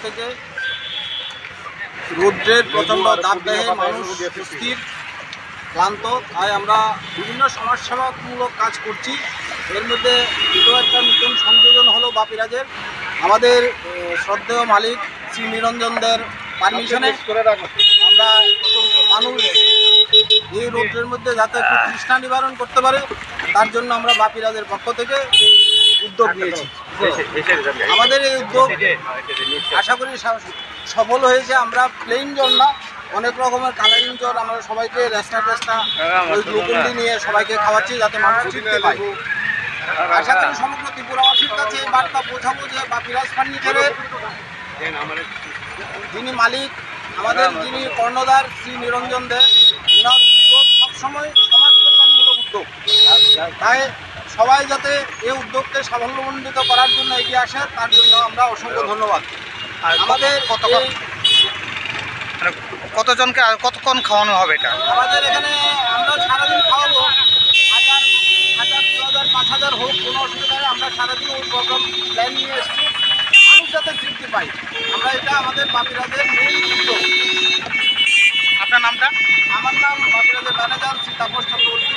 থেকে রৌদ্রের প্রচণ্ড দাবদাহে মানুষ সুস্থির ক্লান্ত, তাই আমরা বিভিন্ন সমাজসেবামূলক কাজ করছি। এর মধ্যে এটাও একটা নতুন সংযোজন হলো বাপিরাজের। আমাদের শ্রদ্ধেয় মালিক শ্রী নিরঞ্জনদের পারমিশনে আমরা মানুষ এই রৌদ্রের মধ্যে যাতে একটু তৃষ্ণা নিবারণ করতে পারে, তার জন্য আমরা বাপিরাজের পক্ষ থেকে এই উদ্যোগ নিয়েছি। আমাদের এই উদ্যোগ আশা করি সফল হয়েছে। আমরা প্লেন জল না, অনেক রকমের কালারিং জল আমরা সবাইকে রেস্টা ওই গ্লুকন্ডি নিয়ে সবাইকে খাওয়াচ্ছি যাতে মানুষ তৃপ্তি পায়। আশা করি সমগ্র ত্রিপুরাবাসীর কাছে এই বার্তা পৌঁছাবো যে বাপিরাজ ফার্নিচারের যিনি মালিক, আমাদের যিনি কর্ণধার শ্রী নিরঞ্জন দে, ওনার উদ্যোগ সবসময় সমাজ কল্যাণমূলক উদ্যোগ। তাই সবাই যাতে এই উদ্যোগকে সাফল্যমণ্ডিত করার জন্য এগিয়ে আসে, তার জন্য আমরা অসংখ্য ধন্যবাদ। আমাদের কতজনকে আর কতক্ষণ খাওয়ানো হবে এটা? আমাদের এখানে আমরা সারাদিন খাওয়াবো, 1000, 2000, 5000 হোক, কোনো অসুবিধা নেই। আমরা সারাদিন ওই প্রোগ্রাম প্ল্যান নিয়ে এসেছি, মানুষ যাতে তৃপ্তি পাই। আমরা এটা আমাদের বাপিরাজের মেইন উদ্যোগ। আপনার নামটা? আমার নাম বাপিরাজের ম্যানেজার শ্রী তাপস চক্রবর্তী।